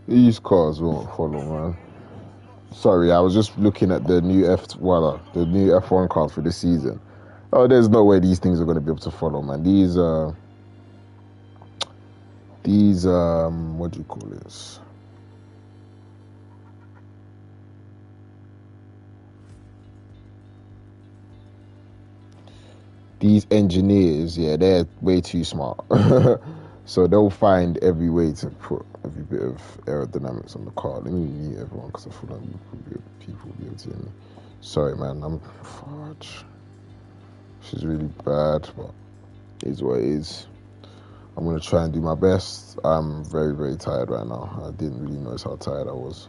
These cars won't follow, man. Sorry, I was just looking at the new F1 cars for this season. Oh, there's no way these things are going to be able to follow, man. These what do you call this? These engineers, yeah, they're way too smart. So they'll find every way to put every bit of aerodynamics on the car. Let me mute everyone because I feel like people will be able to hear me. Sorry, man, I'm fudge. This is really bad, but it is what it is. I'm gonna try and do my best. I'm very, very tired right now. I didn't really notice how tired I was.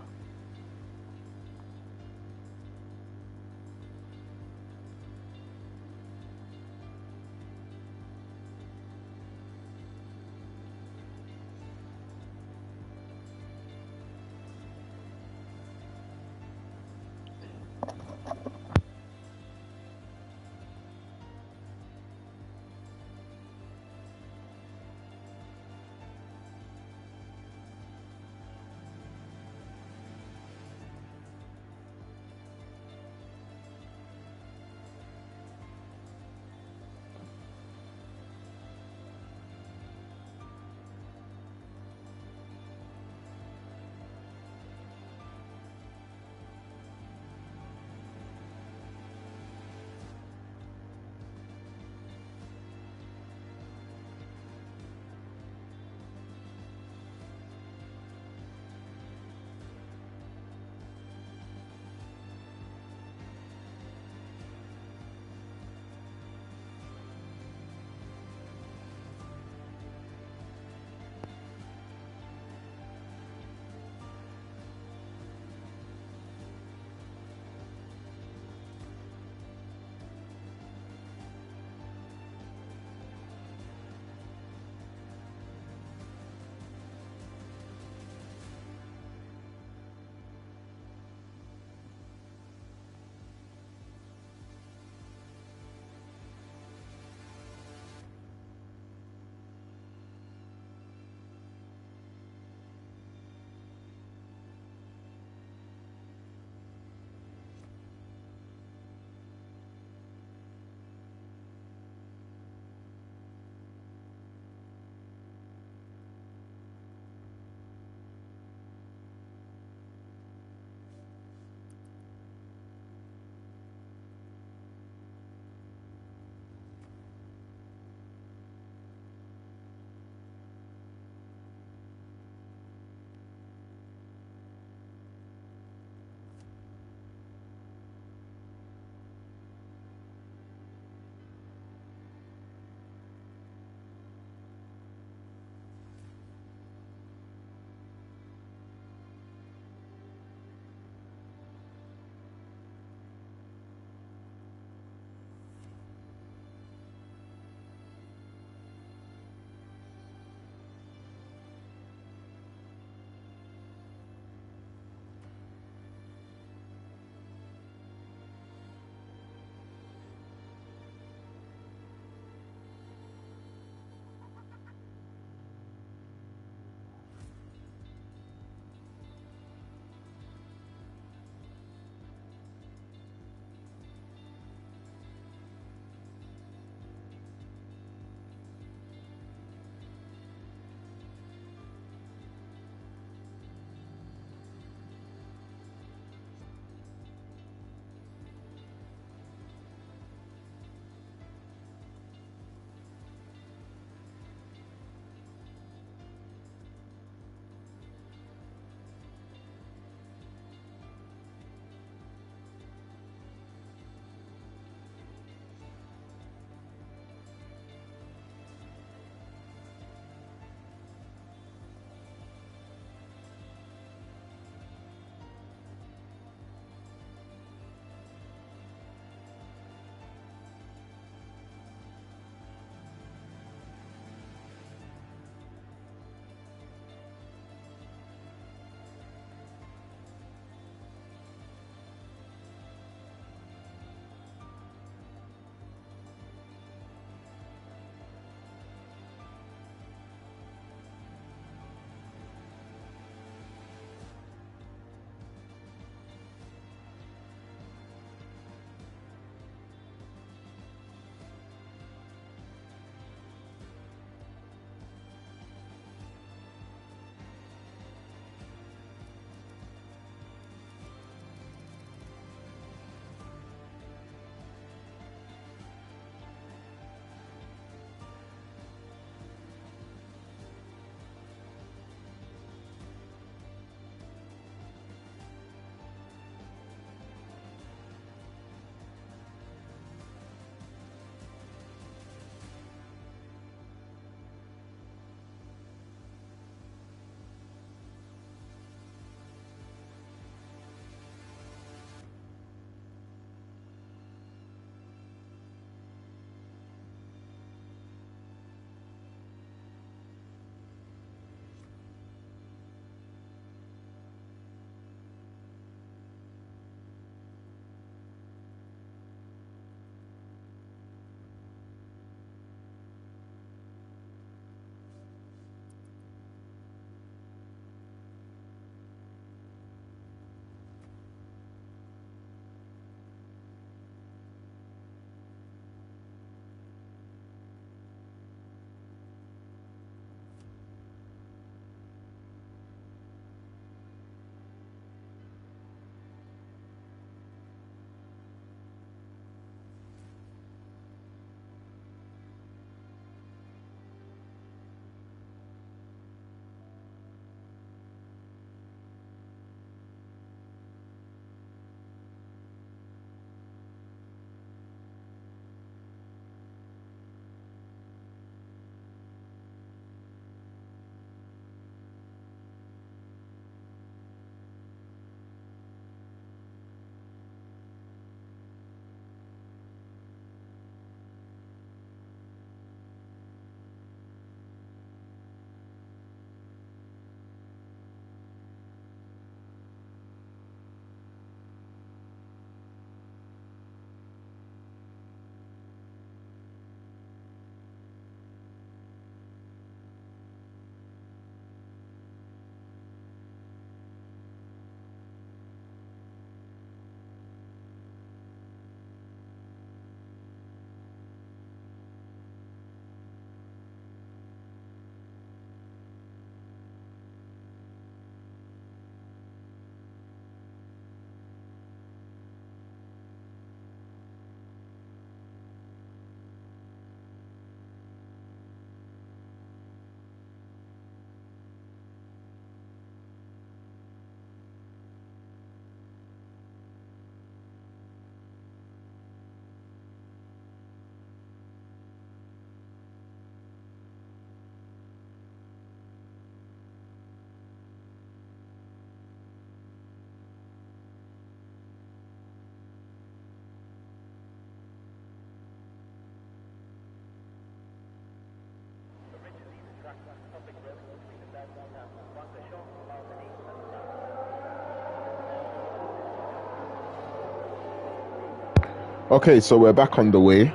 Okay, so we're back on the way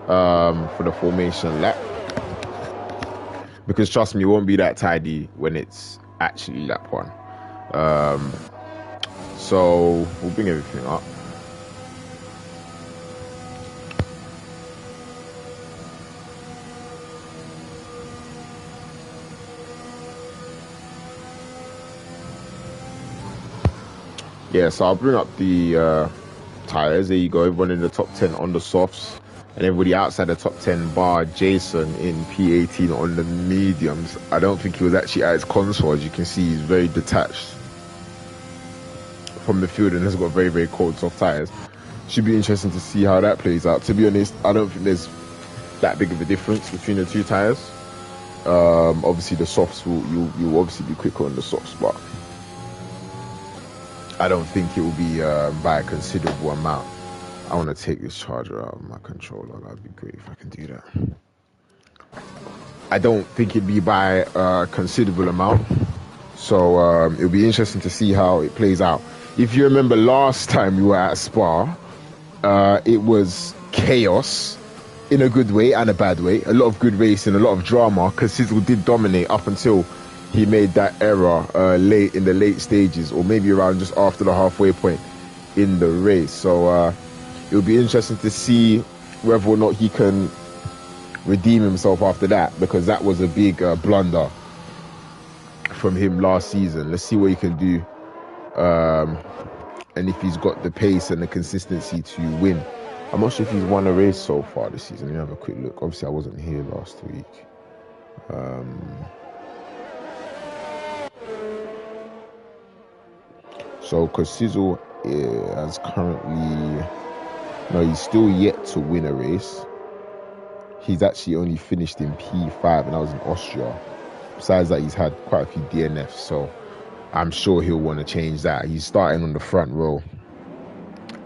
for the formation lap, because trust me, it won't be that tidy when it's actually lap 1. So we'll bring everything up. Yeah, so I'll bring up the tires. There you go, everyone in the top 10 on the softs, and everybody outside the top 10 bar Jason in P18 on the mediums. I don't think he was actually at his console. As you can see, he's very detached from the field and has got very, very cold soft tires. Should be interesting to see how that plays out. To be honest, I don't think there's that big of a difference between the two tires. Obviously the softs you'll obviously be quicker on the softs, but I don't think it will be by a considerable amount. I want to take this charger out of my controller. That'd be great if I can do that. I don't think it'd be by a considerable amount. So it'll be interesting to see how it plays out. If you remember last time we were at Spa, it was chaos in a good way and a bad way. A lot of good racing, a lot of drama, because Sizzle did dominate up until he made that error late in the late stages, or maybe around just after the halfway point in the race. So it'll be interesting to see whether or not he can redeem himself after that, because that was a big blunder from him last season. Let's see what he can do, and if he's got the pace and the consistency to win. I'm not sure if he's won a race so far this season. Let me have a quick look. Obviously I wasn't here last week. So because Sizzle has currently, no, he's still yet to win a race. He's actually only finished in P5, and that was in Austria. Besides that, he's had quite a few DNFs, so I'm sure he'll want to change that. He's starting on the front row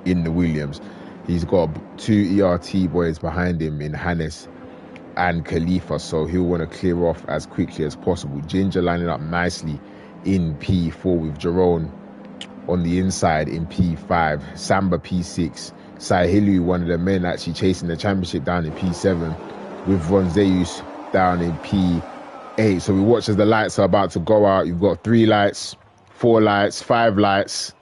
in the Williams. He's got 2 ERT boys behind him in Hannes and Khalifa, so he'll want to clear off as quickly as possible. Ginger lining up nicely in P4 with Jerome on the inside in P5, Samba P6, Sahilu, one of the men actually chasing the championship, down in P7, with Ronzeus down in P8. So we watch as the lights are about to go out. You've got 3 lights, 4 lights, 5 lights,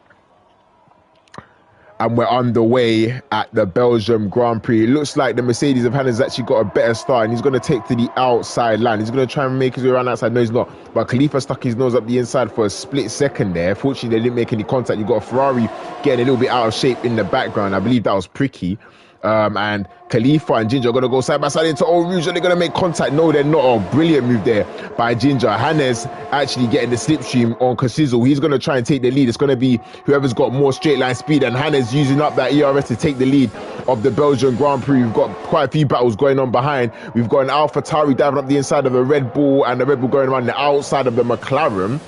and we're underway at the Belgian Grand Prix. It looks like the Mercedes of Hannah's actually got a better start, and he's going to take to the outside line. He's going to try and make his way around outside. No, he's not. But Khalifa stuck his nose up the inside for a split second there. Fortunately, they didn't make any contact. You've got a Ferrari getting a little bit out of shape in the background. I believe that was Pricky. And Khalifa and Ginger are going to go side by side into Eau Rouge. Are they going to make contact? No, they're not. Oh, brilliant move there by Ginger. Hannes actually getting the slipstream on Casizzle. He's going to try and take the lead. It's going to be whoever's got more straight line speed, and Hannes using up that ERS to take the lead of the Belgian Grand Prix. We've got quite a few battles going on behind. We've got an AlphaTauri diving up the inside of a Red Bull, and the Red Bull going around the outside of the McLaren.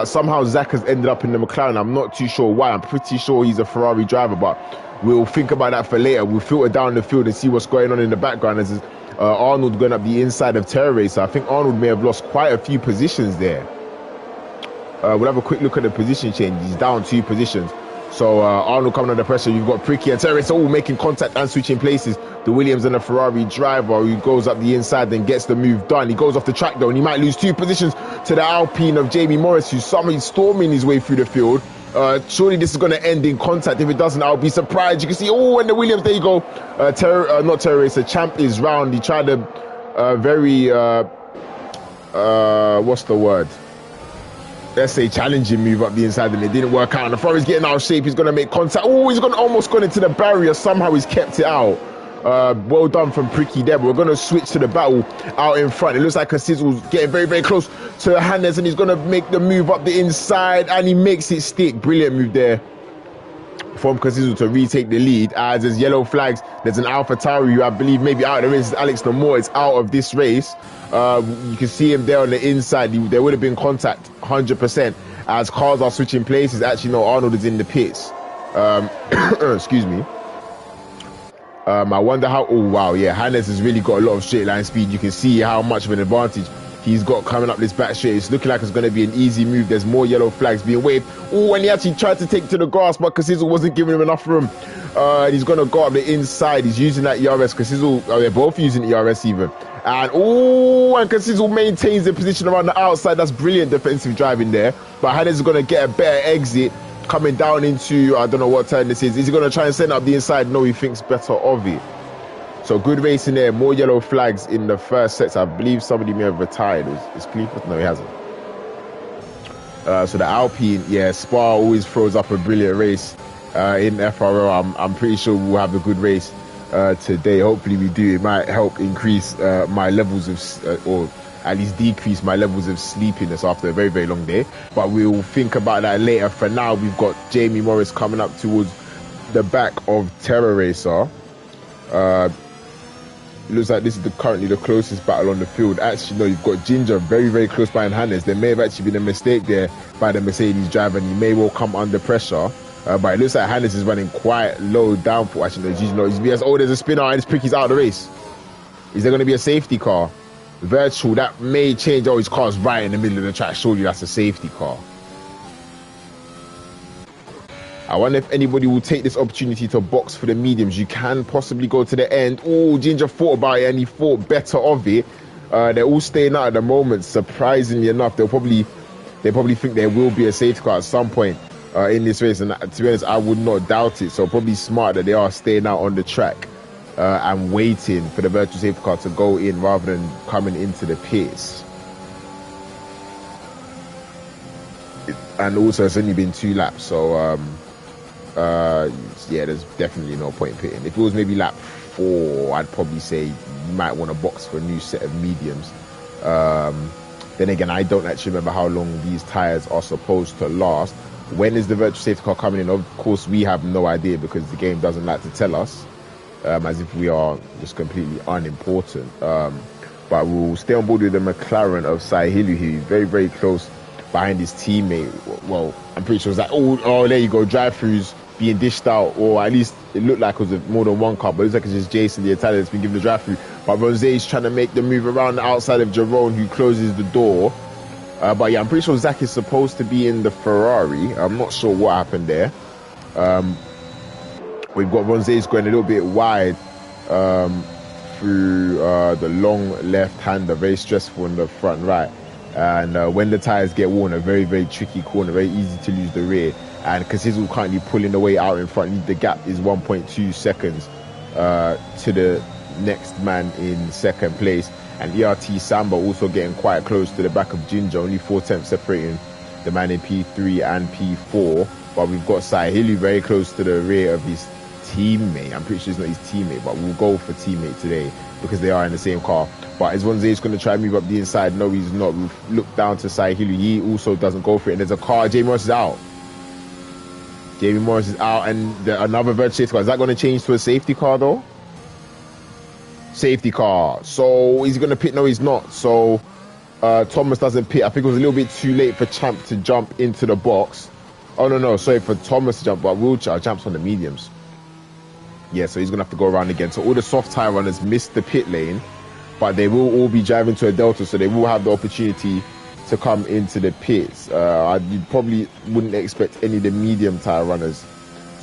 Somehow Zach has ended up in the McLaren. I'm not too sure why. I'm pretty sure he's a Ferrari driver, but we'll think about that for later. We'll filter down the field and see what's going on in the background. As Arnold going up the inside of Terra Racer. I think Arnold may have lost quite a few positions there. We'll have a quick look at the position change. He's down 2 positions. So Arnold coming under pressure. You've got Pricky and Terra Racer all making contact and switching places. The Williams and the Ferrari driver who goes up the inside and gets the move done. He goes off the track though, and he might lose 2 positions to the Alpine of Jamie Morris, who's somehow storming his way through the field. Surely this is going to end in contact. If it doesn't, I'll be surprised. You can see, oh, and the Williams, there you go. Not Terra Racer, Champ is round. He tried a what's the word? Let's say challenging move up the inside, and it didn't work out. And the Ferrari's getting out of shape. He's going to make contact. Oh, he's almost gone into the barrier. Somehow he's kept it out. Well done from Pricky there. But we're going to switch to the battle out in front. It looks like Casizzle's getting very, very close to Hannes, and he's going to make the move up the inside, and he makes it stick. Brilliant move there from Casizzle to retake the lead. As there's yellow flags, there's an AlphaTauri who I believe maybe out of the race. Alex Namor is out of this race. You can see him there on the inside. There would have been contact 100% as cars are switching places. Actually, no, Arnold is in the pits. Excuse me. I wonder how. Oh wow, yeah, Hannes has really got a lot of straight line speed. You can see how much of an advantage he's got coming up this back straight. It's looking like it's going to be an easy move. There's more yellow flags being waved. Oh, and he actually tried to take to the grass, but Casizzle wasn't giving him enough room. And he's going to go up the inside. He's using that ERS. Casizzle, they're both using ERS even. And Casizzle maintains the position around the outside. That's brilliant defensive driving there. But Hannes is going to get a better exit coming down into, I don't know what turn this is. Is he going to try and send up the inside? No, he thinks better of it. So good racing there. More yellow flags in the first set. I believe somebody may have retired. Is Clifford? No, he hasn't. So the Alpine, yeah, Spa always throws up a brilliant race in FRO. I'm pretty sure we'll have a good race today. Hopefully we do. It might help increase my levels of, or at least decrease my levels of sleepiness after a very, very long day. But we'll think about that later. For now, we've got Jamie Morris coming up towards the back of Terror Racer. It looks like this is currently the closest battle on the field. Actually, no, you've got Ginger very, very close behind Hannes. There may have actually been a mistake there by the Mercedes driver, and he may well come under pressure. But it looks like Hannes is running quite low downforce. Actually, no, Ginger, no, he's BS. Oh, there's a spinner, and it's Pricky's out of the race. Is there going to be a safety car? Virtual, that may change. Oh, his car's right in the middle of the track. Surely that's a safety car. I wonder if anybody will take this opportunity to box for the mediums. You can possibly go to the end. Oh, Ginger thought about it and he thought better of it. They're all staying out at the moment. Surprisingly enough, they probably think there will be a safety car at some point in this race. And to be honest, I would not doubt it. So probably smart that they are staying out on the track and waiting for the virtual safety car to go in rather than coming into the pits. And also, it's only been 2 laps, so yeah, there's definitely no point in pitting. If it was maybe lap 4, I'd probably say you might want to box for a new set of mediums. Then again, I don't actually remember how long these tires are supposed to last. When is the virtual safety car coming in? Of course, we have no idea because the game doesn't like to tell us, as if we are just completely unimportant. But we'll stay on board with the McLaren of Sahilu here. Very, very close behind his teammate. Well, I'm pretty sure it's like, oh, there you go, drive-throughs being dished out, or at least it looked like it was more than one car, but it looks like it's just Jason, the Italian, that's been given the drive-through. But Rosé's trying to make the move around the outside of Jerome, who closes the door. But yeah, I'm pretty sure Zach is supposed to be in the Ferrari. I'm not sure what happened there. We've got Rosé's going a little bit wide through the long left-hander, very stressful in the front right. And when the tires get worn, a very, very tricky corner, very easy to lose the rear. And Casizzle currently pulling the way out in front. The gap is 1.2 seconds to the next man in second place. And ERT Samba also getting quite close to the back of Ginger, only 4 tenths separating the man in P3 and P4. But we've got Sahilu very close to the rear of his teammate. I'm pretty sure it's not his teammate, but we'll go for teammate today because they are in the same car. But is Ronzé's going to try and move up the inside? No, he's not. We'll look down to Sahilu. He also doesn't go for it. And there's a car. Jamie Morris is out. Jamie Morris is out. And another virtual safety car. Is that going to change to a safety car, though? Safety car. So is he going to pit? No, he's not. So Thomas doesn't pit. I think it was a little bit too late for Champ to jump into the box. Oh, no. Sorry, for Thomas to jump. But wheelchair. Champ's on the mediums. Yeah, so he's going to have to go around again. So all the soft tire runners missed the pit lane. But they will all be driving to a Delta, so they will have the opportunity to come into the pits. You probably wouldn't expect any of the medium tire runners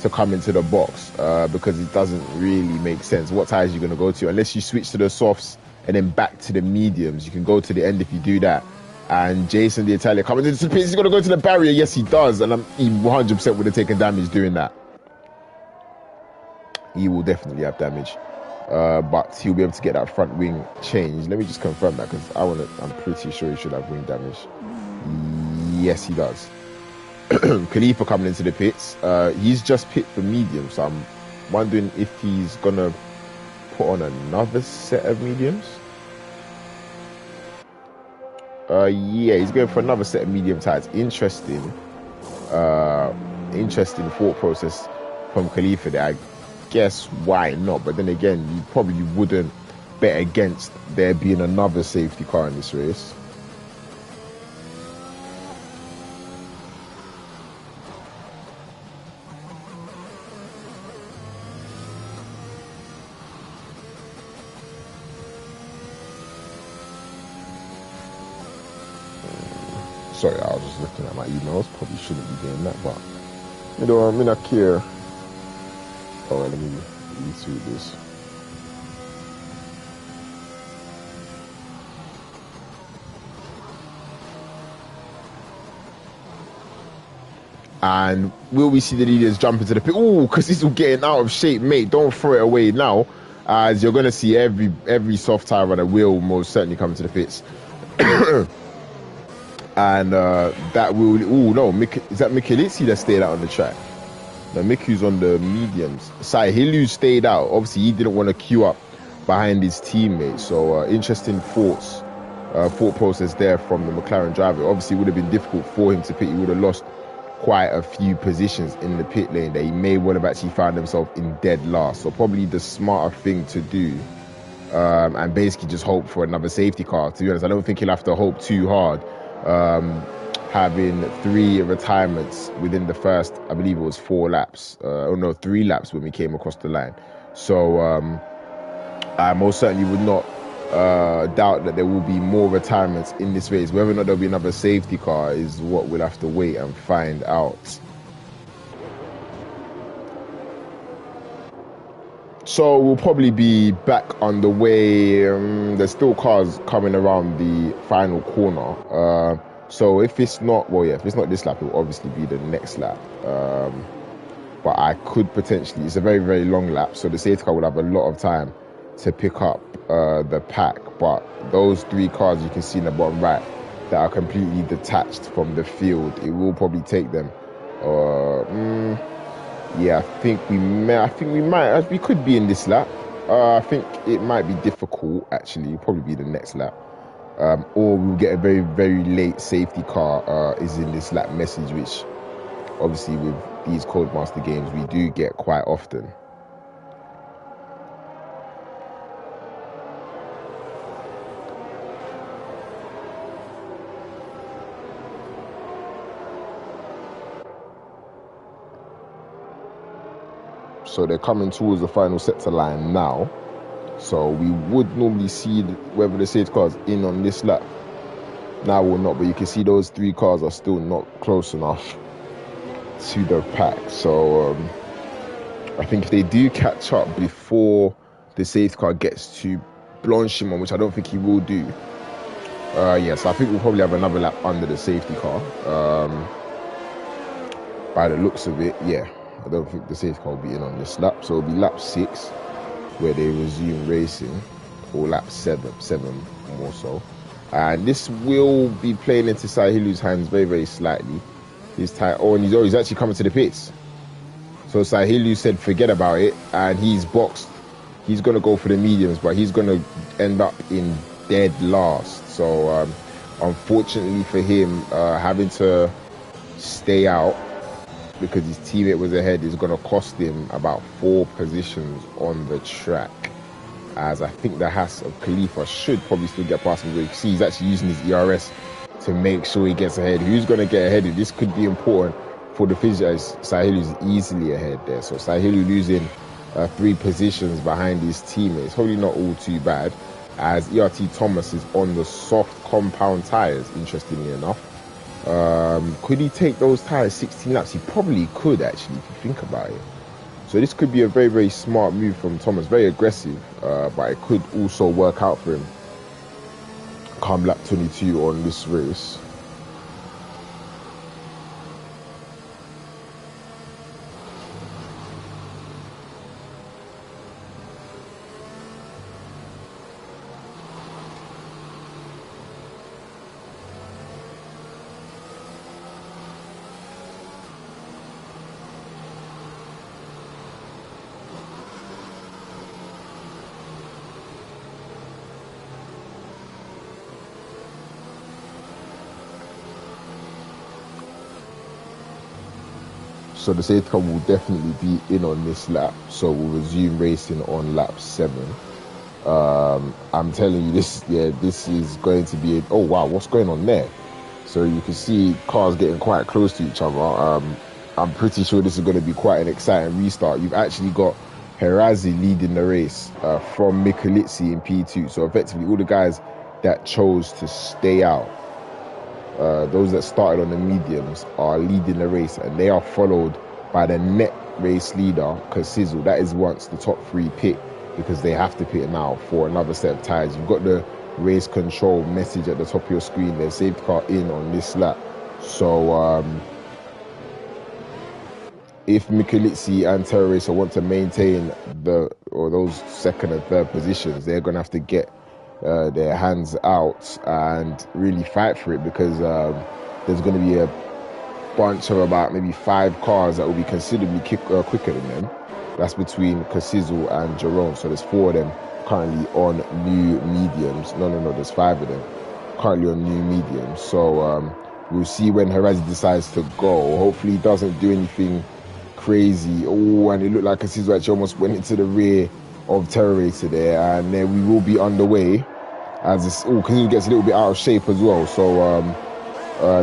to come into the box because it doesn't really make sense. What tires are you going to go to? Unless you switch to the softs and then back to the mediums. You can go to the end if you do that. And Jason, the Italian, coming into the pits. He's going to go to the barrier. Yes, he does. And he 100% would have taken damage doing that. He will definitely have damage. But he'll be able to get that front wing changed. Let me just confirm that because I'm pretty sure he should have wing damage. Yes, he does. Khalifa coming into the pits. He's just pit for medium, so I'm wondering if he's gonna put on another set of mediums. Yeah, he's going for another set of medium tires. Interesting thought process from Khalifa there. I guess why not, but then again, you probably wouldn't bet against there being another safety car in this race. Sorry, I was just looking at my emails. Probably shouldn't be doing that, but you know, I'm in a care. Oh, let me retweet this. And will we see the leaders jump into the pit? Oh, because this is getting out of shape, mate. Don't throw it away now, as you're going to see every soft tire runner will most certainly come to the pits. And that will... Oh, no. Is that Mikelitsi that stayed out on the track? No, Miku's on the mediums. Sahilu stayed out. Obviously, he didn't want to queue up behind his teammate. So, interesting thought process there from the McLaren driver. Obviously, it would have been difficult for him to pit. He would have lost quite a few positions in the pit lane that he may well have actually found himself in dead last. So probably the smarter thing to do, and basically just hope for another safety car. To be honest, I don't think he'll have to hope too hard. Having 3 retirements within the first, I believe it was 4 laps, 3 laps when we came across the line. So I most certainly would not doubt that there will be more retirements in this race. Whether or not there'll be another safety car is what we'll have to wait and find out. So we'll probably be back on the way. There's still cars coming around the final corner. So if it's not, if it's not this lap, it will obviously be the next lap. But I could potentially, it's a very, very long lap, so the safety car will have a lot of time to pick up the pack. But those 3 cars you can see in the bottom right that are completely detached from the field, it will probably take them. I think we could be in this lap. I think it might be difficult, actually. It'll probably be the next lap. Or we'll get a very, very late safety car is in this lap message, which obviously with these Codemaster games we do get quite often. So they're coming towards the final sector line now. So we would normally see whether the safety car is in on this lap now or not, but you can see those 3 cars are still not close enough to the pack. So I think if they do catch up before the safety car gets to Blanchimont, which I don't think he will do, so I think we'll probably have another lap under the safety car. By the looks of it, I don't think the safety car will be in on this lap. So it'll be lap 6 where they resume racing, or lap 7 more so. And this will be playing into Sahilu's hands very, very slightly. He's actually coming to the pits. So Sahilu said forget about it, and he's boxed. He's going to go for the mediums, but he's going to end up in dead last. So unfortunately for him, having to stay out because his teammate was ahead is going to cost him about 4 positions on the track. As I think the Haas of Khalifa should probably still get past him. You can see he's actually using his ERS to make sure he gets ahead. Who's going to get ahead? This could be important for the finish, as Sahilu's easily ahead there. So Sahilu losing 3 positions behind his teammates. Probably not all too bad, as ERT Thomas is on the soft compound tyres, interestingly enough. Could he take those tyres 16 laps? He probably could, actually, if you think about it. So this could be a very, very smart move from Thomas. Very aggressive, but it could also work out for him come lap 22 on this race. So the safety car will definitely be in on this lap. So we'll resume racing on lap 7. I'm telling you, this is going to be oh wow, what's going on there? So you can see cars getting quite close to each other. I'm pretty sure this is going to be quite an exciting restart. You've actually got Herazi leading the race from Mikelitsi in P2. So effectively all the guys that chose to stay out those that started on the mediums are leading the race, and they are followed by the net race leader, Casizzle. That is once the top three pit, because they have to pit now for another set of tyres. You've got the race control message at the top of your screen. There's safety car in on this lap. So if Michelizi and Terrorista want to maintain those second and third positions, they're going to have to get their hands out and really fight for it, because there's going to be a bunch of about maybe 5 cars that will be considerably quicker than them. That's between Casizzle and Jerome. So there's 4 of them currently on new mediums. No, there's 5 of them currently on new mediums. So we'll see when Harazi decides to go. Hopefully he doesn't do anything crazy. Oh, and it looked like Casizzle actually almost went into the rear of Terrorista there, and then we will be underway as this. Oh, Casizzle gets a little bit out of shape as well. So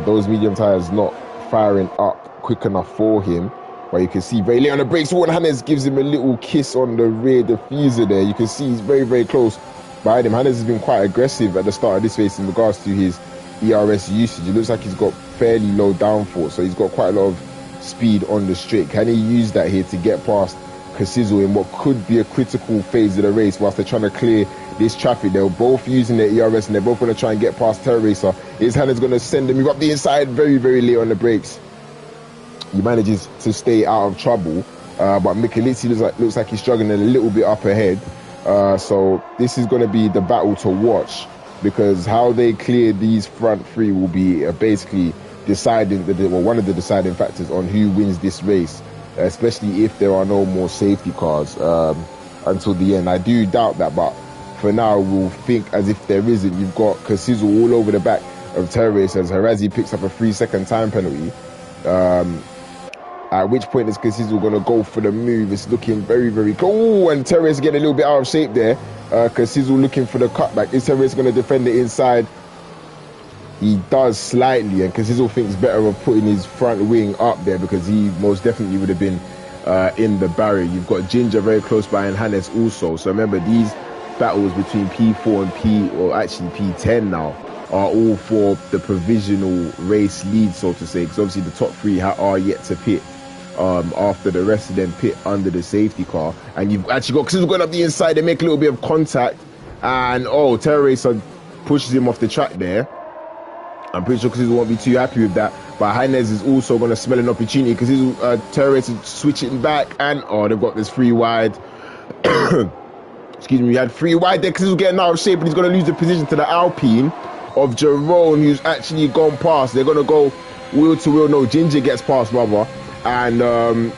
those medium tires not firing up quick enough for him. But you can see very late on the brakes. Juan Hannes gives him a little kiss on the rear diffuser there. You can see he's very, very close behind him. Hannes has been quite aggressive at the start of this race in regards to his ERS usage. It looks like he's got fairly low downforce, so he's got quite a lot of speed on the straight. Can he use that here to get past Casizzle in what could be a critical phase of the race whilst they're trying to clear this traffic? They're both using their ERS and they're both going to try and get past Terrorista. Is Hannes going to send him up the inside very, very late on the brakes? He manages to stay out of trouble, but Michelizi looks like he's struggling a little bit up ahead. So this is going to be the battle to watch, because how they clear these front 3 will be basically deciding, one of the deciding factors on who wins this race, especially if there are no more safety cars until the end. I do doubt that, but for now we'll think as if there isn't. You've got Casizzle all over the back of Terrorista as Harazi picks up a 3-second time penalty. At which point is Casizzle going to go for the move? It's looking very, very close. Oh, and Terrorista getting a little bit out of shape there. Casizzle looking for the cutback. Is Terrorista going to defend it inside? He does slightly, and Casizzle thinks better of putting his front wing up there, because he most definitely would have been in the barrier. You've got Ginger very close by and Hannes also. So remember, these battles between P4 and P10 now are all for the provisional race lead, so to say, because obviously the top 3 are yet to pit after the rest of them pit under the safety car. And you've actually got Casizzle going up the inside. They make a little bit of contact, and Terrorista pushes him off the track there. I'm pretty sure Casizzle won't be too happy with that, but Hannes is also going to smell an opportunity because Terrorista switching back, and they've got this 3 wide. Excuse me, we had 3 wide there. Casizzle getting out of shape, and he's going to lose the position to the Alpine of Jerome, who's actually gone past. They're going to go wheel to wheel. No, Ginger gets past, rather. And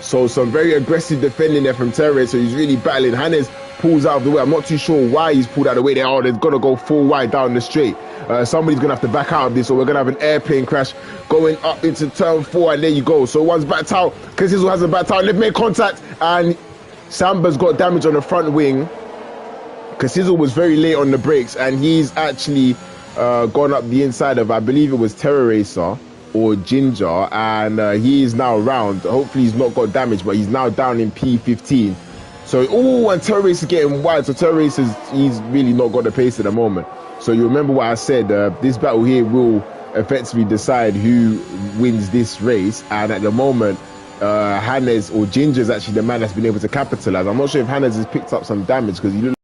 so some very aggressive defending there from Terrorista. So he's really battling. Hannes pulls out of the way. I'm not too sure why he's pulled out of the way. They're going to go full wide down the straight. Somebody's going to have to back out of this, or we're going to have an airplane crash going up into turn 4, and there you go. So one's backed out. Casizzle hasn't backed out. They've made contact, and Samba's got damage on the front wing. Casizzle was very late on the brakes, and he's actually gone up the inside of, I believe it was Terrorista or Ginger, and he is now round. Hopefully he's not got damage, but he's now down in P15. So, and Terrorista is getting wide. So Terrorista, he's really not got the pace at the moment. So you remember what I said, this battle here will effectively decide who wins this race. And at the moment, Hannes or Ginger is actually the man that's been able to capitalize. I'm not sure if Hannes has picked up some damage, because he looked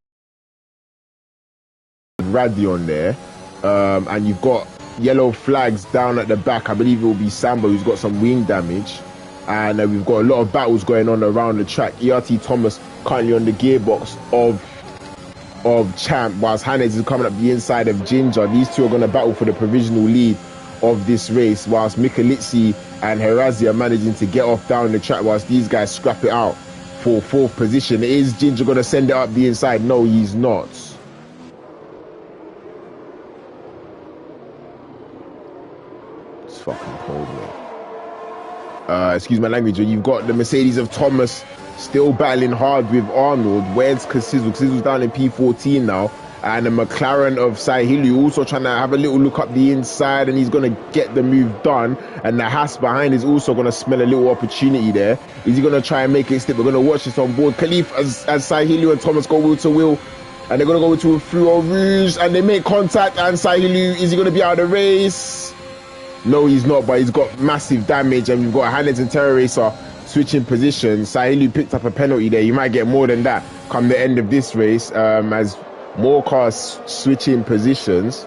like Radion there. And you've got yellow flags down at the back. I believe it will be Samba who's got some wing damage. And we've got a lot of battles going on around the track. ERT Thomas currently on the gearbox of Champ, whilst Hannes is coming up the inside of Ginger. These two are going to battle for the provisional lead of this race, whilst Michelizi and Harazi are managing to get off down the track, whilst these guys scrap it out for 4th position. Is Ginger going to send it up the inside? No, he's not. It's fucking cold, man. Excuse my language. You've got the Mercedes of Thomas still battling hard with Arnold. Where's Casizzle? Casizzle's down in P14 now. And the McLaren of Sahili also trying to have a little look up the inside, and he's going to get the move done. And the Haas behind is also going to smell a little opportunity there. Is he going to try and make it slip? We're going to watch this on board. Khalif as Sahili and Thomas go wheel to wheel. And they're going to go to a fluo rouge, and they make contact, and Sahilu, is he going to be out of the race? No, he's not, but he's got massive damage, and we've got Hannes and Terror Racer switching positions. Sahilu picked up a penalty there. You might get more than that come the end of this race, as more cars switching positions.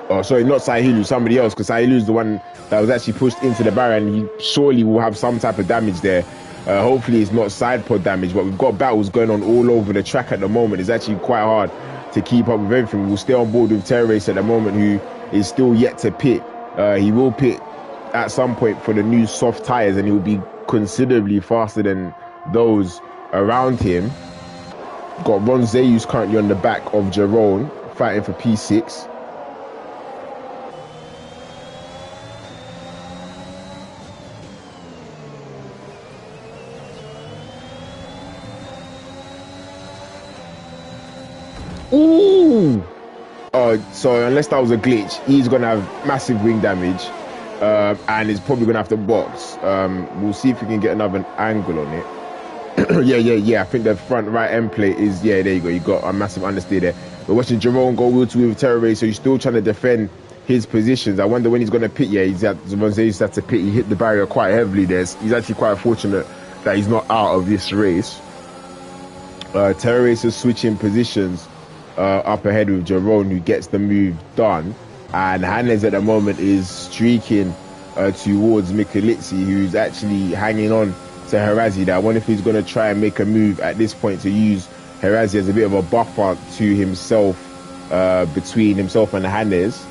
Oh, sorry, not Sahilu, somebody else, because Sahilu's the one that was actually pushed into the barrier, and he surely will have some type of damage there. Hopefully it's not side pod damage, but we've got battles going on all over the track at the moment. It's actually quite hard to keep up with everything. We'll stay on board with Terror Race at the moment, who is still yet to pit. He will pit at some point for the new soft tyres, and he will be considerably faster than those around him. Got Ron Zayus currently on the back of Jerome, fighting for P6. Ooh! So unless that was a glitch, he's going to have massive wing damage, and he's probably going to have to box. We'll see if we can get another angle on it. yeah. I think the front right end plate is, yeah, there you go. You got a massive understeer there. We're watching Jerome go wheel to wheel with Terror Race, so he's still trying to defend his positions. I wonder when he's going to pit. Yeah, he's had to pit. He hit the barrier quite heavily there. He's actually quite fortunate that he's not out of this race. Terror Race is switching positions up ahead with Jerome, who gets the move done, and Hannes at the moment is streaking towards Mikelitsi, who's actually hanging on to Harazi. I wonder if he's going to try and make a move at this point to use Harazi as a bit of a buffer to himself, between himself and Hannes,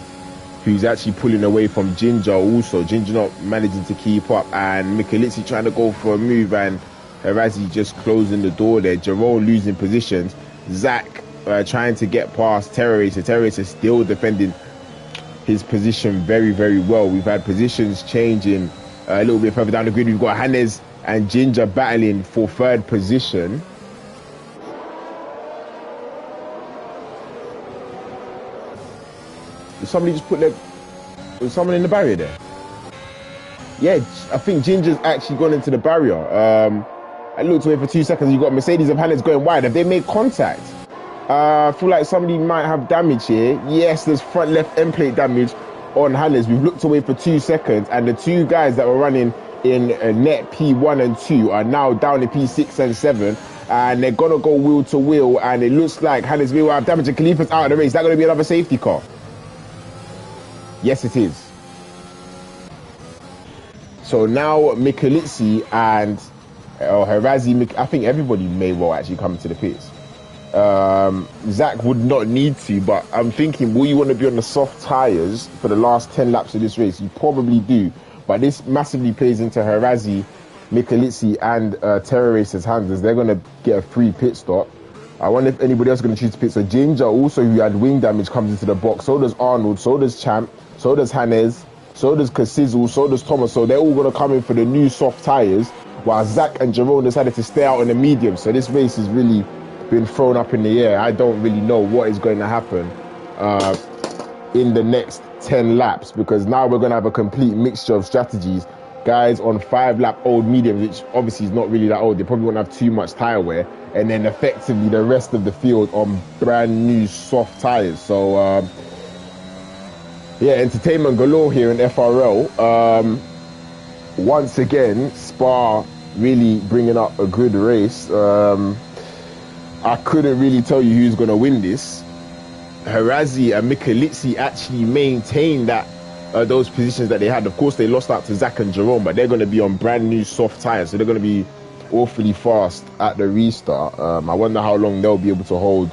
who's actually pulling away from Ginger also. Ginger not managing to keep up, and Mikelitsi trying to go for a move, and Harazi just closing the door there. Jerome losing positions. Zach trying to get past Terror Racer. Terror Racer still defending his position very, very well. We've had positions changing a little bit further down the grid. We've got Hannes and Ginger battling for third position. Did somebody just put was someone in the barrier there? Yeah, I think Ginger's actually gone into the barrier. I looked away for 2 seconds. You've got Mercedes and Hannes going wide. Have they made contact? I feel like somebody might have damage here. Yes, there's front left end plate damage on Hannes. We've looked away for 2 seconds, and the two guys that were running in net P1 and 2 are now down in P6 and 7, and they're going to go wheel to wheel, and it looks like Hannes will have damage, and Khalifa's out of the race. Is that going to be another safety car? Yes, it is. So now Mikelitsi and Harazi, I think everybody may well actually come to the pits. Zach would not need to, but I'm thinking, will you want to be on the soft tyres for the last 10 laps of this race? You probably do, but this massively plays into Harazi, Mikelitsi and Terror Racer's hands, as they're going to get a free pit stop. I wonder if anybody else is going to choose to pit. So Ginger also, who had wing damage, comes into the box. So does Arnold, so does Champ, so does Hannes, so does Kasizzle, so does Thomas. So they're all going to come in for the new soft tyres, while Zach and Jerome decided to stay out in the medium. So this race has really been thrown up in the air. I don't really know what is going to happen in the next 10 laps, because now we're going to have a complete mixture of strategies. Guys on 5-lap old mediums, which obviously is not really that old. They probably won't have too much tyre wear. And then effectively the rest of the field on brand new soft tyres. So, yeah, entertainment galore here in FRL. Once again, Spa really bringing up a good race. I couldn't really tell you who's going to win this. Harazi and Mikelitsi actually maintained that those positions that they had. Of course, they lost out to Zach and Jerome, but they're going to be on brand new soft tyres, so they're going to be awfully fast at the restart. I wonder how long they'll be able to hold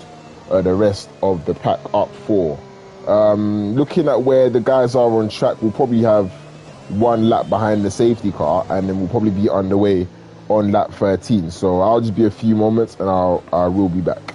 the rest of the pack up for. Looking at where the guys are on track, we'll probably have one lap behind the safety car, and then we'll probably be underway on lap 13. So I'll just be a few moments, and I will be back.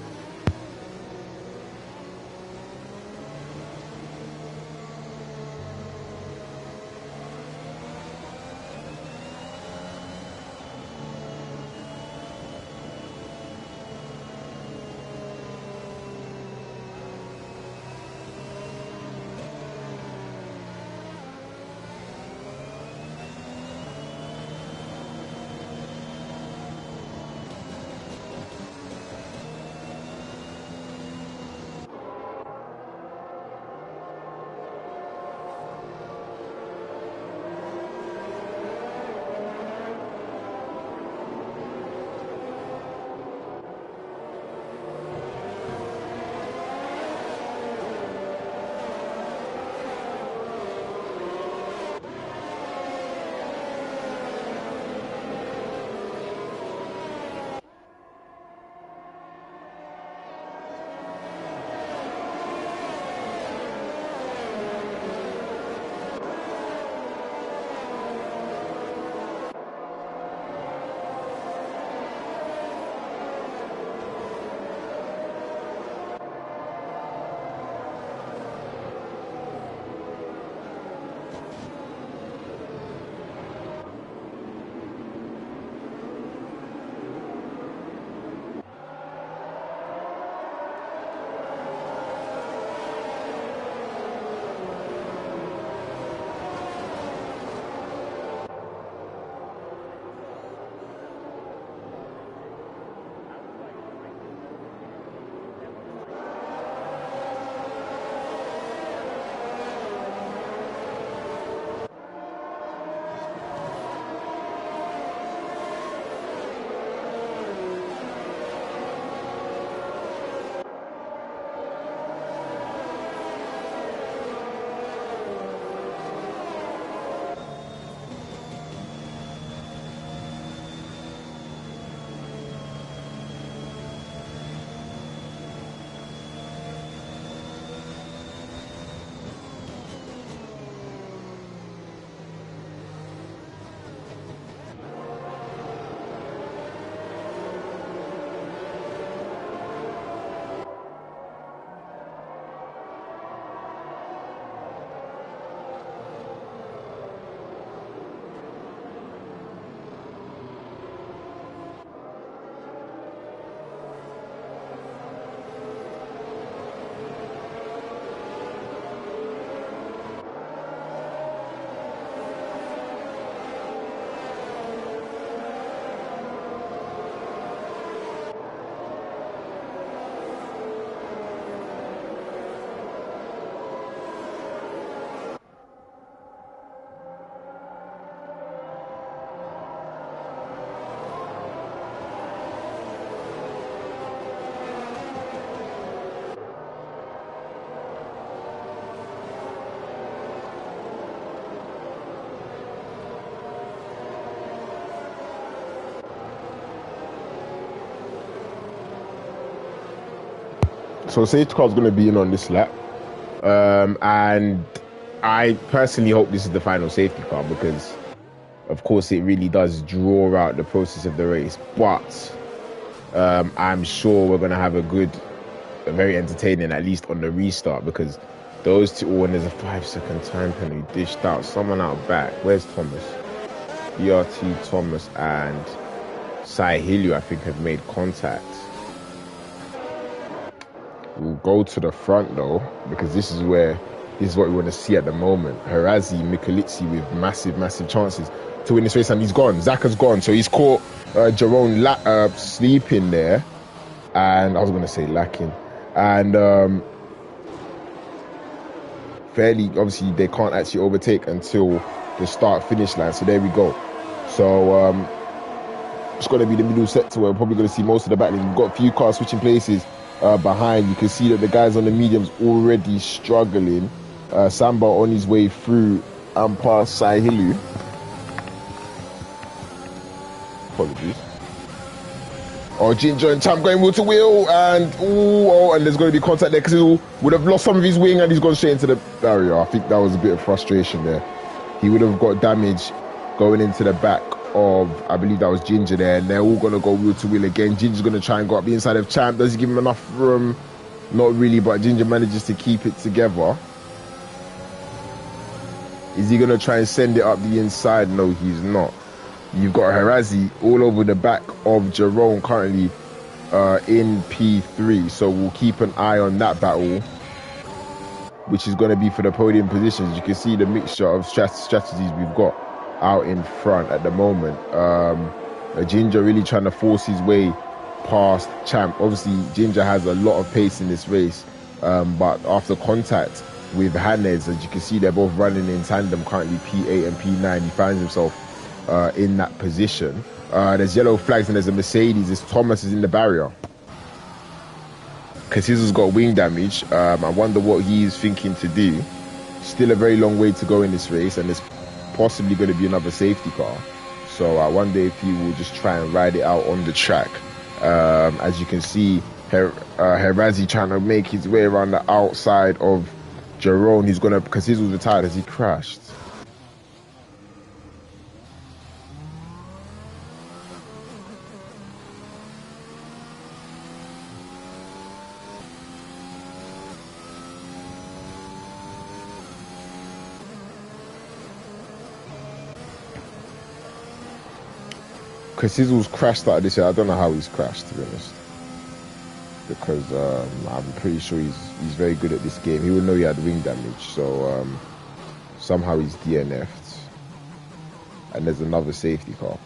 So safety car's going to be in on this lap. And I personally hope this is the final safety car because, of course, it really does draw out the process of the race. But I'm sure we're going to have a very entertaining, at least on the restart, because those two, oh, and there's a 5-second time penalty dished out. Someone out back. Where's Thomas? BRT Thomas and Sahilu, I think, have made contact. We'll go to the front though, because this is what we want to see at the moment. Harazi, Mikulitsi with massive chances to win this race, and he's gone. Zaka's gone, so he's caught Jerome sleeping there, and I was going to say lacking, and fairly obviously they can't actually overtake until the start-finish line. So there we go. So it's going to be the middle sector where we're probably going to see most of the battling. We've got a few cars switching places. Behind, you can see that the guys on the mediums already struggling. Samba on his way through and past Sahilu. Apologies. Oh, Ginger and Champ going wheel to wheel, and and there's going to be contact there because he would have lost some of his wing and he's gone straight into the barrier. I think that was a bit of frustration there. He would have got damage going into the back of, I believe that was Ginger there, and they're all going to go wheel to wheel again. Ginger's going to try and go up the inside of Champ. Does he give him enough room? Not really, but Ginger manages to keep it together. Is he going to try and send it up the inside? No, he's not. You've got Harazi all over the back of Jerome currently in P3, so we'll keep an eye on that battle, which is going to be for the podium positions. You can see the mixture of strategies we've got out in front at the moment. Ginger really trying to force his way past Champ. Obviously, Ginger has a lot of pace in this race, but after contact with Hannes, as you can see, they're both running in tandem currently, P8 and P9. He finds himself in that position. There's yellow flags and there's a Mercedes. This Thomas is in the barrier. Casizo's got wing damage. I wonder what he's thinking to do. Still a very long way to go in this race, and there's possibly going to be another safety car. So I wonder if he will just try and ride it out on the track. As you can see, Herazi trying to make his way around the outside of Jerome. He's going to, because he was retired as he crashed. Because Sizzle's crashed out of this year. I don't know how he's crashed, to be honest. Because I'm pretty sure he's very good at this game. He would know he had wing damage. So somehow he's DNF'd. And there's another safety car.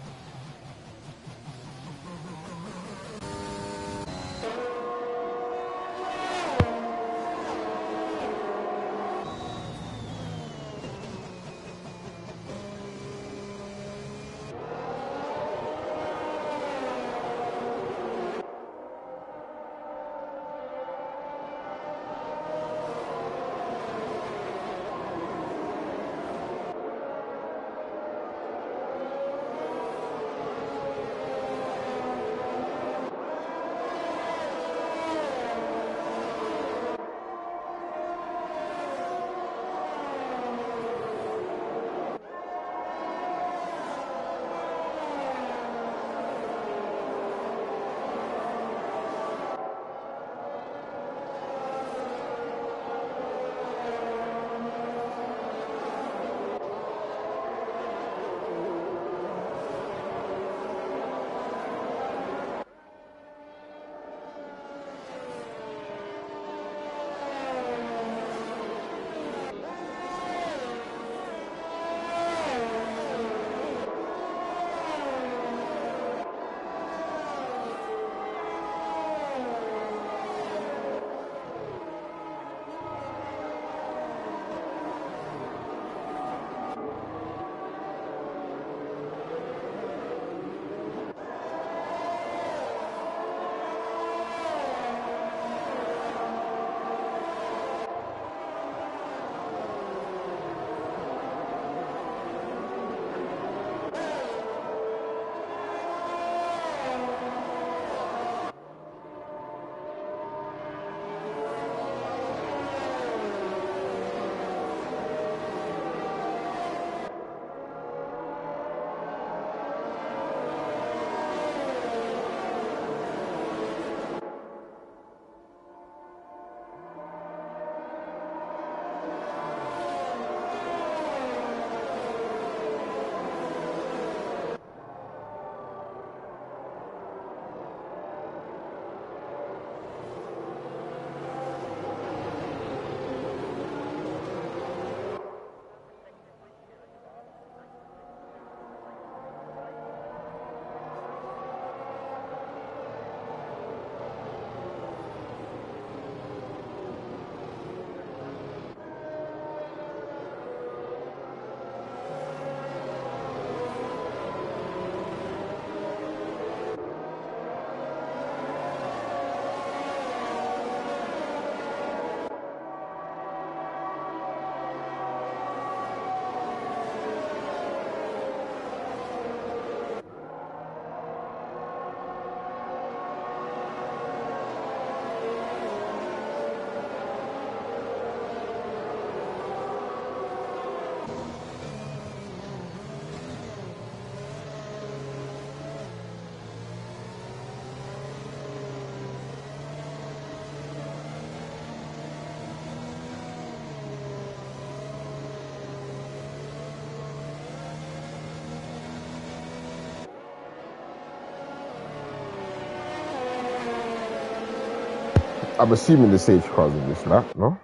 I'm assuming the safety car's in this lap, no?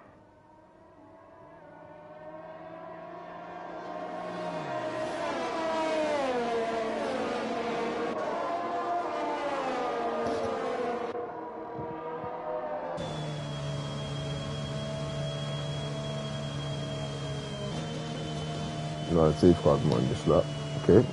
No, the safety car's not in this lap. Okay.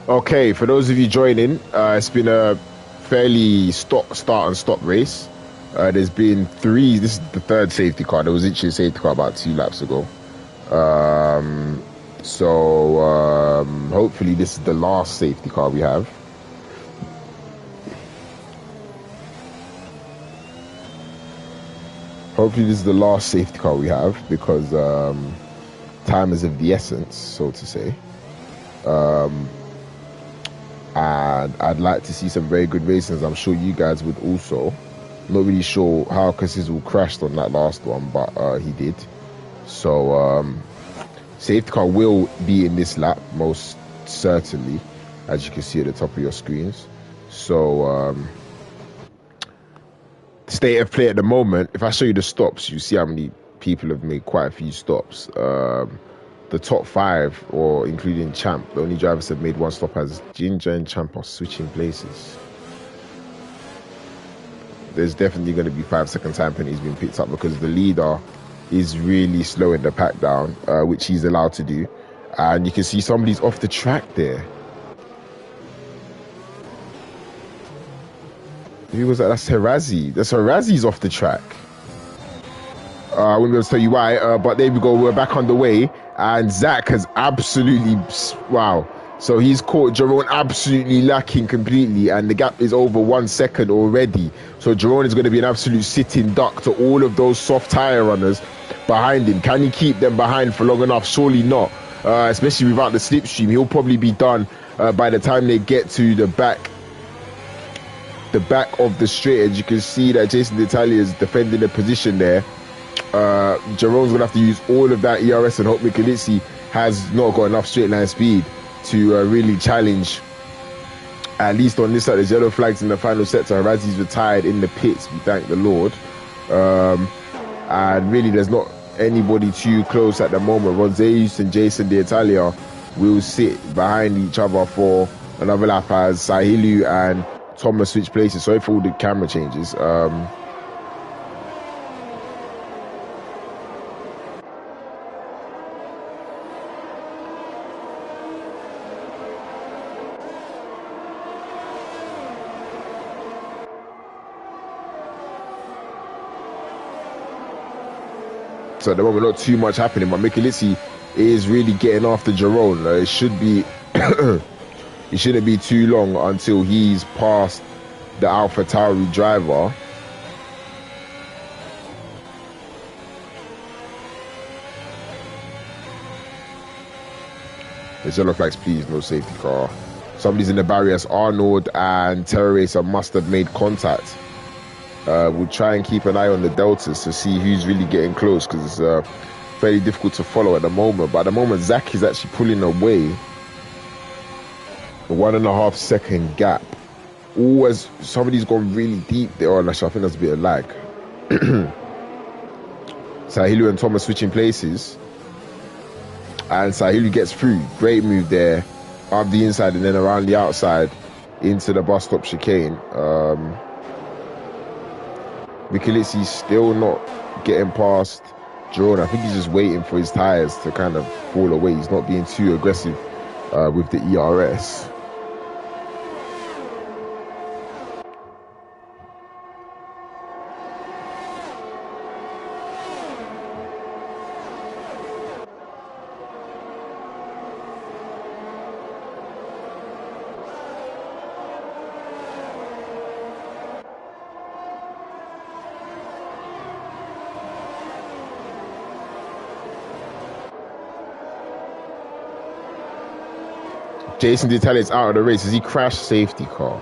Okay, for those of you joining, it's been a fairly start and stop race. There's been three. This is the third safety car. There was actually a safety car about 2 laps ago. Hopefully this is the last safety car we have. Hopefully this is the last safety car we have because time is of the essence, so to say. And I'd like to see some very good racing. I'm sure you guys would also. Not really sure how Casizzle crashed on that last one, but he did. So safety car will be in this lap, most certainly, as you can see at the top of your screens. So state of play at the moment, if I show you the stops, you see how many people have made quite a few stops. The top 5, or including Champ, the only drivers that have made 1 stop as Ginger and Champ are switching places. There's definitely going to be 5-second time penalties being picked up because the leader is really slowing the pack down, which he's allowed to do. And you can see somebody's off the track there. Who was that? That's Herazi. That's Herazi's off the track. I wouldn't be able to tell you why, but there we go. We're back on the way. And Zach has absolutely, wow. So he's caught Jerome absolutely lacking completely, and the gap is over 1 second already. So Jerome is going to be an absolute sitting duck to all of those soft tyre runners behind him. Can he keep them behind for long enough? Surely not, especially without the slipstream. He'll probably be done by the time they get to the back of the straight. As you can see that Jason D'Italia is defending the position there. Jerome's going to have to use all of that ERS and hope Michelizzi has not got enough straight line speed to really challenge. At least on this side, there's yellow flags in the final sector. Herazi's retired in the pits, we thank the Lord. And really there's not anybody too close at the moment. Ronzeus and Jason D'Italia will sit behind each other for another lap as Sahilu and Thomas switch places. Sorry for all the camera changes. So at the moment, not too much happening, but Michelizzi is really getting after Jerome. It should be, it shouldn't be too long until he's past the AlphaTauri driver. There's yellow flags, please, no safety car. Somebody's in the barriers. Arnold and Terra Racer must have made contact. we'll try and keep an eye on the deltas to see who's really getting close, because it's very difficult to follow at the moment. But at the moment, Zach is actually pulling away. The 1.5 second gap. Always somebody's gone really deep there. Oh, actually, I think that's a bit of lag. Sahilu and Thomas switching places, and Sahilu gets through. Great move there, up the inside and then around the outside into the bus stop chicane. Michelitsi's still not getting past Jerome. I think he's just waiting for his tires to kind of fall away. He's not being too aggressive with the ERS. Jason Detali's out of the race as he crashed safety car.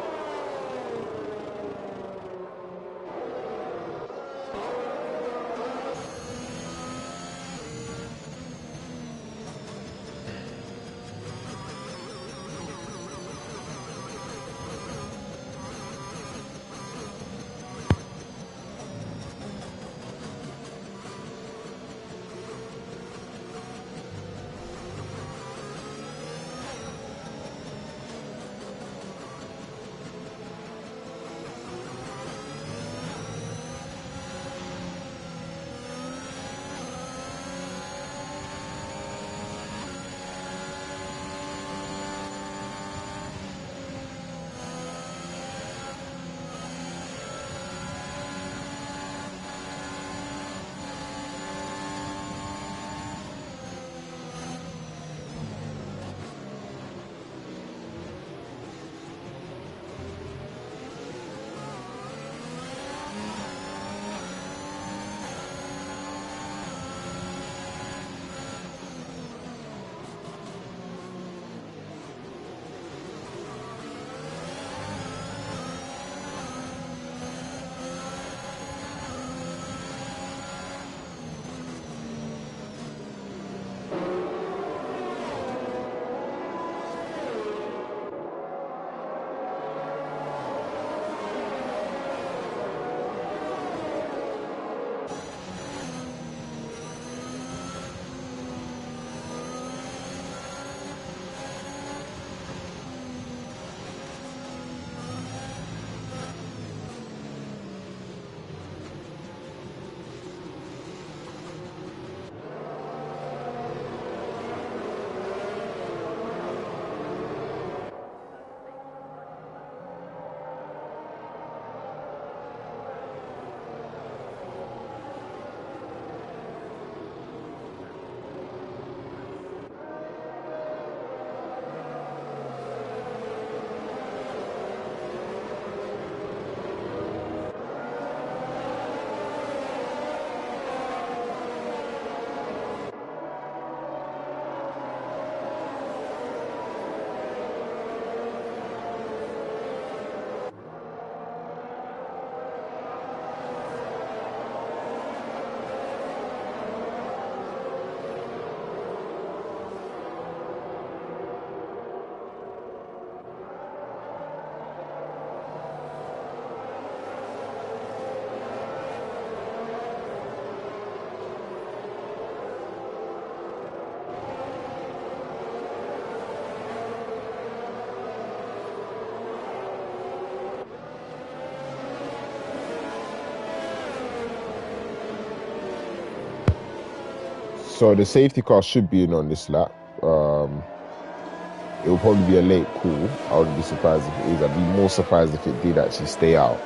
So the safety car should be in on this lap. It will probably be a late call. I wouldn't be surprised if it is. I'd be more surprised if it did actually stay out,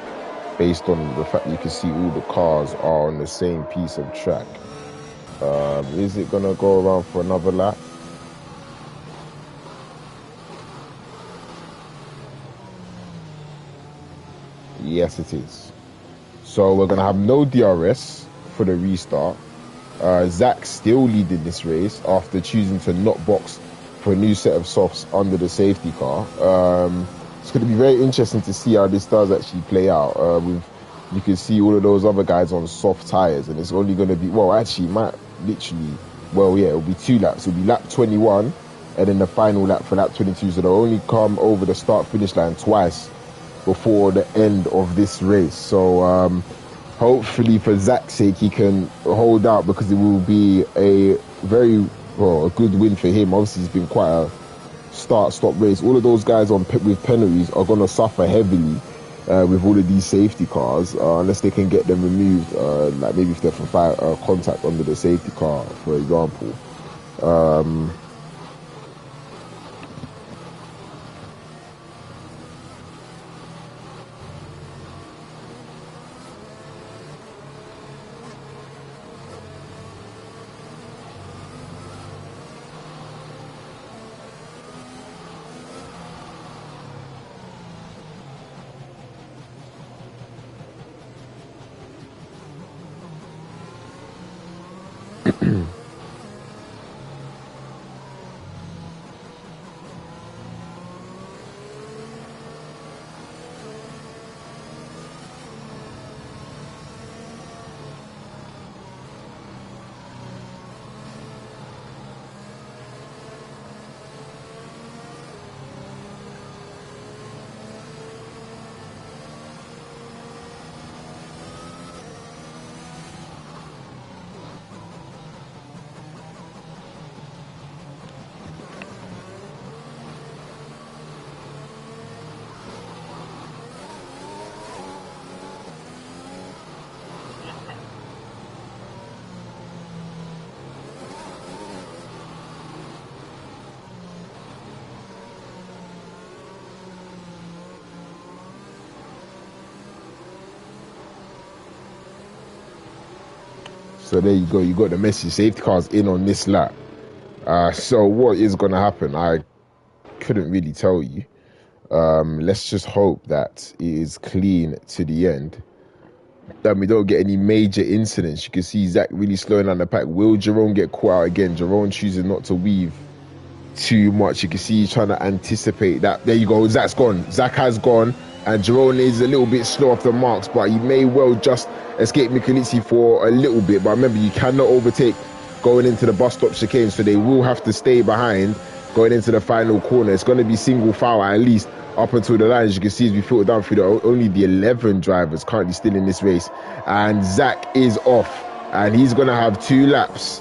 based on the fact you can see all the cars are on the same piece of track. Is it gonna go around for another lap? Yes, it is. So we're gonna have no DRS for the restart. Zach still leading this race after choosing to not box for a new set of softs under the safety car. It's going to be very interesting to see how this does actually play out. With you can see all of those other guys on soft tires, and it's only going to be, well, actually, it might literally, well, yeah, it'll be 2 laps. It'll be lap 21 and then the final lap for lap 22. So they'll only come over the start-finish line twice before the end of this race. So hopefully for Zach's sake, he can hold out, because it will be a very, well, a good win for him. Obviously, it's been quite a start-stop race. All of those guys with penalties are going to suffer heavily with all of these safety cars, unless they can get them removed, like maybe if they're from contact under the safety car, for example. So there you go. You got the message. Safety cars in on this lap. So what is going to happen? I couldn't really tell you. Let's just hope that it is clean to the end, that we don't get any major incidents. You can see Zach really slowing down the pack. Will Jerome get caught out again? Jerome choosing not to weave too much. You can see he's trying to anticipate that. There you go. Zach's gone. Zach has gone. And Jerome is a little bit slow off the marks, but he may well just escape Michalizzi for a little bit. But remember, you cannot overtake going into the bus stop chicane, so they will have to stay behind going into the final corner. It's going to be single file at least up until the line. As you can see, as we filter down through only the 11 drivers currently still in this race. And Zach is off, and he's going to have 2 laps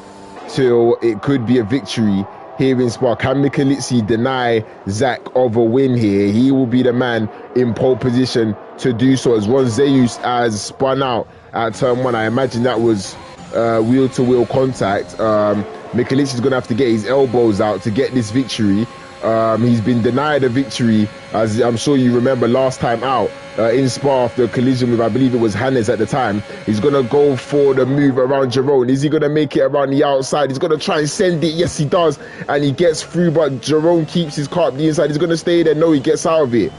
till it could be a victory here in Spa. Can Michalizzi deny Zach of a win here? He will be the man in pole position to do so, as Ron Zeus has spun out at turn 1. I imagine that was wheel-to-wheel contact. Michalizzi is going to have to get his elbows out to get this victory. He's been denied a victory, as I'm sure you remember last time out in Spa after a collision with, I believe it was Hannes at the time. He's going to go for the move around Jerome. Is he going to make it around the outside? He's going to try and send it. Yes, he does. And he gets through, but Jerome keeps his car up the inside. He's going to stay there. No, he gets out of it.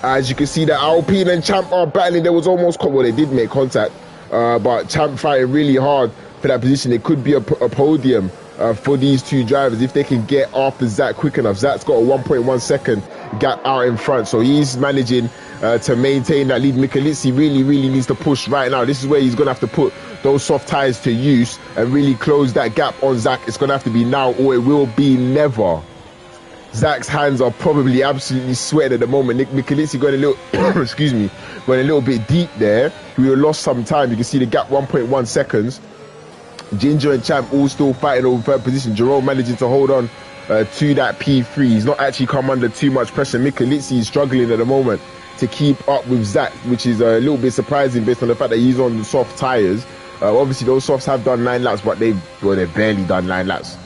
As you can see, the Alpine and Champ are battling. There was almost, well, they did make contact, but Champ fighting really hard for that position. It could be a podium for these 2 drivers if they can get after Zach quick enough. Zach's got a 1.1 second gap out in front, so he's managing to maintain that lead. Michalizzi really needs to push right now. This is where he's going to have to put those soft tires to use and really close that gap on Zach. It's going to have to be now, or it will be never. Zach's hands are probably absolutely sweating at the moment. Michalizzi going a little, excuse me, going a little bit deep there. We lost some time. You can see the gap 1.1 seconds. Ginger and Champ all still fighting over third position. Jerome managing to hold on to that P3. He's not actually come under too much pressure. Michalizzi is struggling at the moment to keep up with Zach, which is a little bit surprising based on the fact that he's on the soft tires. Obviously, those softs have done 9 laps, but they've barely done 9 laps.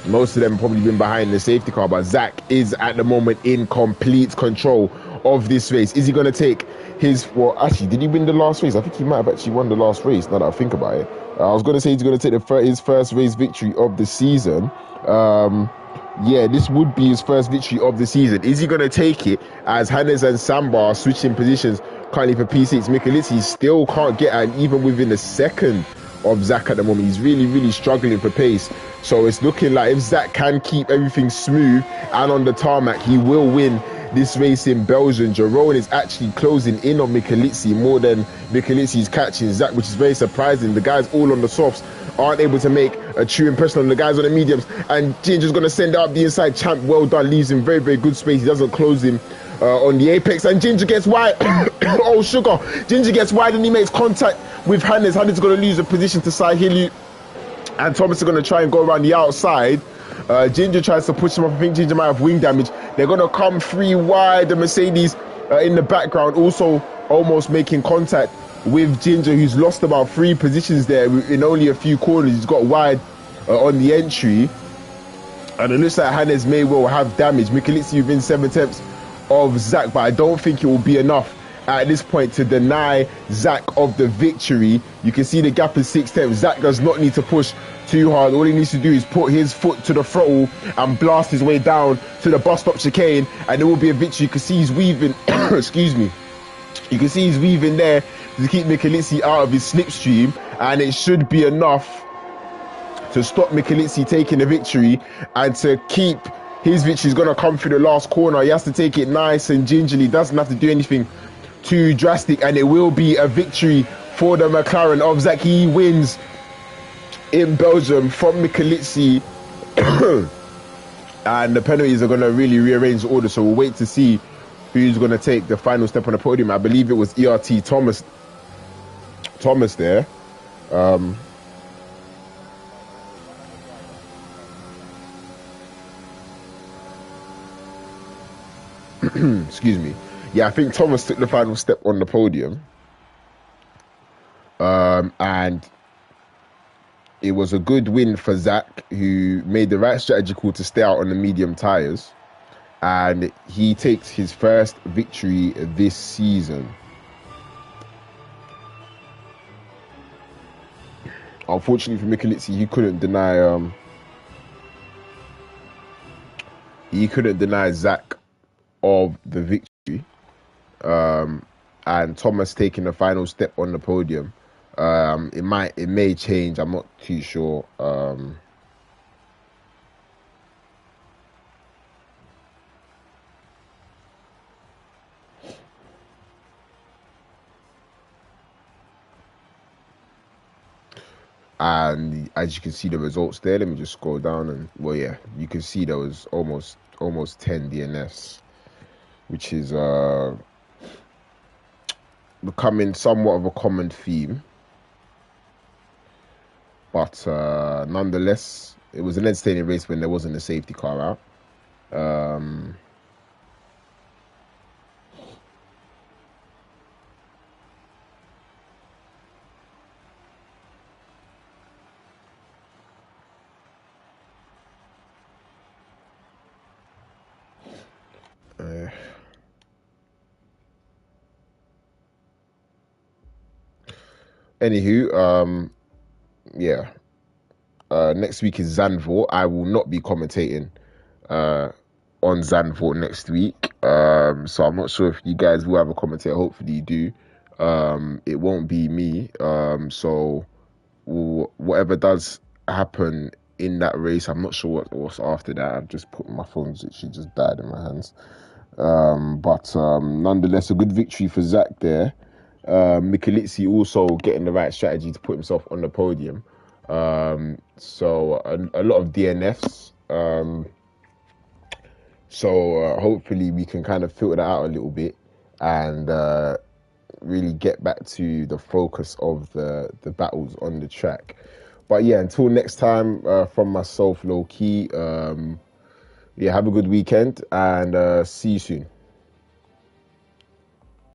Most of them probably been behind the safety car, but Zach is at the moment in complete control of this race. Is he going to take his, well, actually, did he win the last race? I think he might have actually won the last race, now that I think about it. I was going to say he's going to take his first race victory of the season. Yeah, this would be his first victory of the season. Is he going to take it, as Hannes and Samba are switching positions currently for P6? Michalizzi still can't get out, even within a second of Zach at the moment. He's really struggling for pace. So it's looking like if Zach can keep everything smooth and on the tarmac, he will win this race in Belgium. Jerome is actually closing in on Michelizzi more than Michelizzi's catching Zach, which is very surprising. The guys all on the softs aren't able to make a true impression on the guys on the mediums, and Ginger's going to send it up the inside. Champ, well done, leaves him very, very good space. He doesn't close him on the apex, and Ginger gets wide. Oh, sugar. Ginger gets wide and he makes contact with Hannes. Hannes is going to lose the position to Sahilu, and Thomas is going to try and go around the outside. Ginger tries to push him up. I think Ginger might have wing damage. They're going to come 3 wide. The Mercedes in the background also almost making contact with Ginger, who's lost about 3 positions there in only a few corners. He's got wide on the entry, and it looks like Hannes may well have damage. Michelizzi within 7 attempts of Zach, but I don't think it will be enough at this point to deny Zach of the victory. You can see the gap is 6 attempts. Zach does not need to push too hard. All he needs to do is put his foot to the throttle and blast his way down to the bus stop chicane, and it will be a victory. You can see he's weaving excuse me, you can see he's weaving there to keep Michelizzi out of his slipstream, and it should be enough to stop Michelizzi taking the victory, and to keep his victory is going to come through the last corner. He has to take it nice and gingerly, doesn't have to do anything too drastic, and it will be a victory for the McLaren of Zach. He wins in Belgium from Michelizzi and the penalties are going to really rearrange the order, so we'll wait to see who's going to take the final step on the podium. I believe it was ERT Thomas there. Excuse me. Yeah, I think Thomas took the final step on the podium. And it was a good win for Zach, who made the right strategy call to stay out on the medium tyres. And he takes his first victory this season. Unfortunately for Michelizzi, he couldn't deny Zach of the victory. And Thomas taking the final step on the podium. It may change. I'm not too sure. And as you can see the results there, let me just scroll down, and well, yeah, you can see there was almost 10 DNFs, which is becoming somewhat of a common theme. But nonetheless, it was an entertaining race when there wasn't a safety car out. Anywho, yeah. Next week is Zandvoort. I will not be commentating on Zandvoort next week. So I'm not sure if you guys will have a commentator. Hopefully you do. It won't be me. So whatever does happen in that race, I'm not sure what's after that. I've just put my phone, she just died in my hands. But nonetheless, a good victory for Zach there. Michelizzi also getting the right strategy to put himself on the podium. So a lot of DNFs. So hopefully we can kind of filter that out a little bit and really get back to the focus of the battles on the track. But yeah, until next time, from myself, Low Key, yeah, have a good weekend and see you soon.